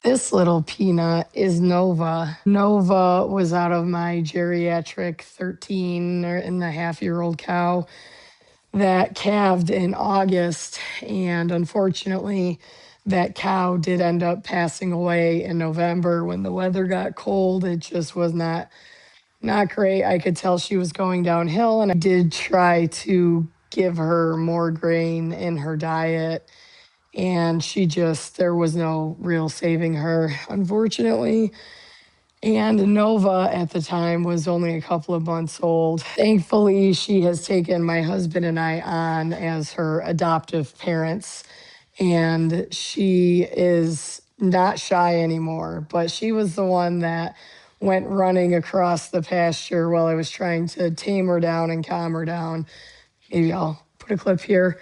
This little peanut is Nova. Nova was out of my geriatric 13-and-a-half-year-old cow that calved in August. And unfortunately, that cow did end up passing away in November when the weather got cold. It just was not great. I could tell she was going downhill, and I did try to give her more grain in her diet, and there was no real saving her, unfortunately. And Nova at the time was only a couple of months old. Thankfully, she has taken my husband and I on as her adoptive parents, and she is not shy anymore. But she was the one that went running across the pasture while I was trying to tame her down and calm her down. Maybe I'll put a clip here.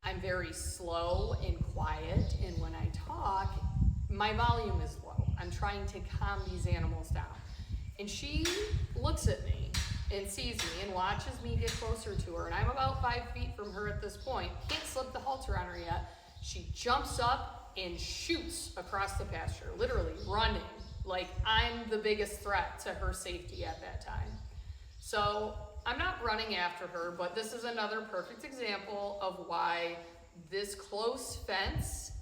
I'm very slow and quiet, and when I talk, my volume is low. I'm trying to calm these animals down. And she looks at me and sees me and watches me get closer to her, and I'm about 5 feet from her at this point. Can't slip the halter on her yet. She jumps up and shoots across the pasture, literally running, like I'm the biggest threat to her safety at that time. So I'm not running after her, but this is another perfect example of why this close fence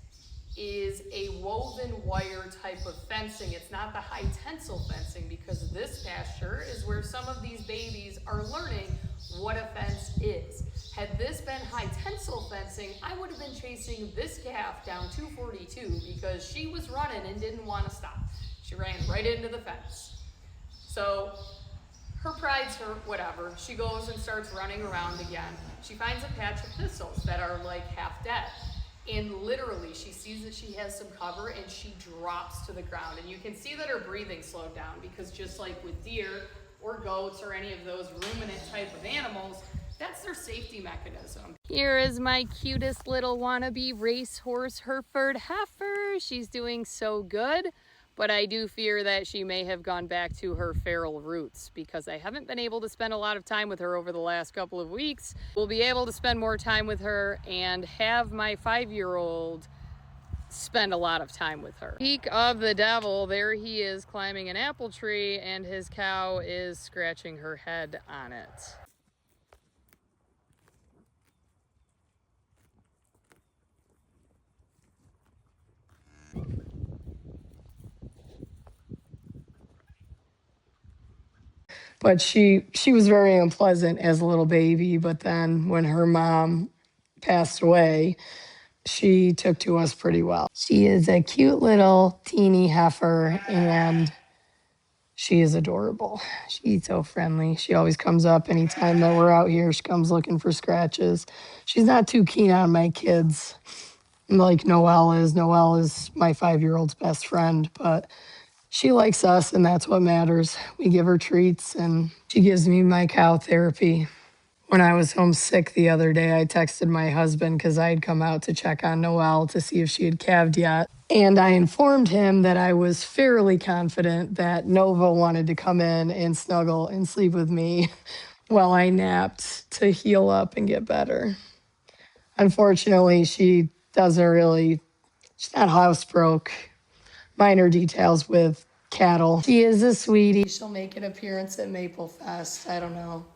is a woven wire type of fencing. It's not the high tensile fencing, because this pasture is where some of these babies are learning what a fence is. Had this been high tensile fencing, I would have been chasing this calf down 242 because she was running and didn't want to stop. She ran right into the fence. So her pride's hurt, whatever. She goes and starts running around again. She finds a patch of thistles that are like half dead. And literally, she sees that she has some cover and she drops to the ground. And you can see that her breathing slowed down, because just like with deer or goats or any of those ruminant type of animals, that's their safety mechanism. Here is my cutest little wannabe racehorse Hereford heifer. She's doing so good, but I do fear that she may have gone back to her feral roots, because I haven't been able to spend a lot of time with her over the last couple of weeks. We'll be able to spend more time with her and have my 5-year-old spend a lot of time with her. Speak of the devil, there he is climbing an apple tree, and his cow is scratching her head on it. But she was very unpleasant as a little baby. But then when her mom passed away, she took to us pretty well. She is a cute little teeny heifer, and she is adorable. She's so friendly. She always comes up anytime that we're out here. She comes looking for scratches. She's not too keen on my kids like Noelle is. Noelle is my 5-year-old's best friend, but she likes us, and that's what matters. We give her treats, and she gives me my cow therapy. When I was homesick the other day, I texted my husband because I'd come out to check on Noelle to see if she had calved yet. And I informed him that I was fairly confident that Nova wanted to come in and snuggle and sleep with me while I napped to heal up and get better. Unfortunately, she's not housebroke. Minor details with cattle. She is a sweetie. She'll make an appearance at Maple Fest. I don't know.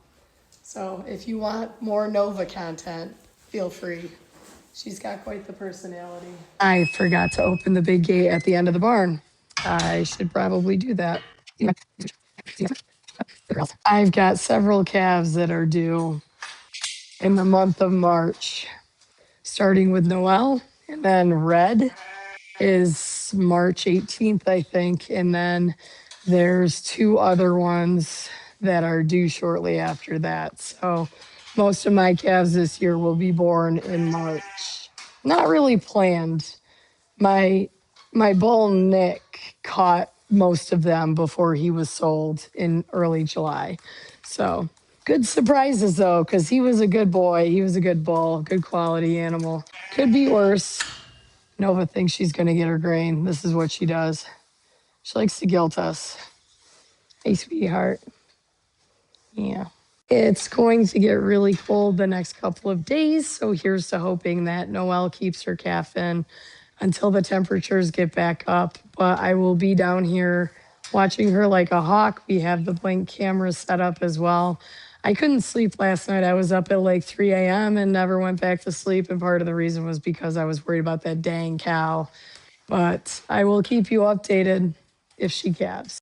So if you want more Nova content, feel free. She's got quite the personality. I forgot to open the big gate at the end of the barn. I should probably do that. I've got several calves that are due in the month of March, starting with Noelle, and then Red is March 18th, I think. And then there's 2 other ones that are due shortly after that. So most of my calves this year will be born in March. Not really planned. My bull Nick caught most of them before he was sold in early July. So good surprises though, because he was a good boy. He was a good bull, good quality animal. Could be worse. Nova thinks she's going to get her grain. This is what she does. She likes to guilt us. Hey, sweetheart. It's going to get really cold the next couple of days. So here's to hoping that Noelle keeps her calf in until the temperatures get back up. But I will be down here watching her like a hawk. We have the Blink camera set up as well. I couldn't sleep last night. I was up at like 3 a.m. and never went back to sleep. And part of the reason was because I was worried about that dang cow. But I will keep you updated if she calves.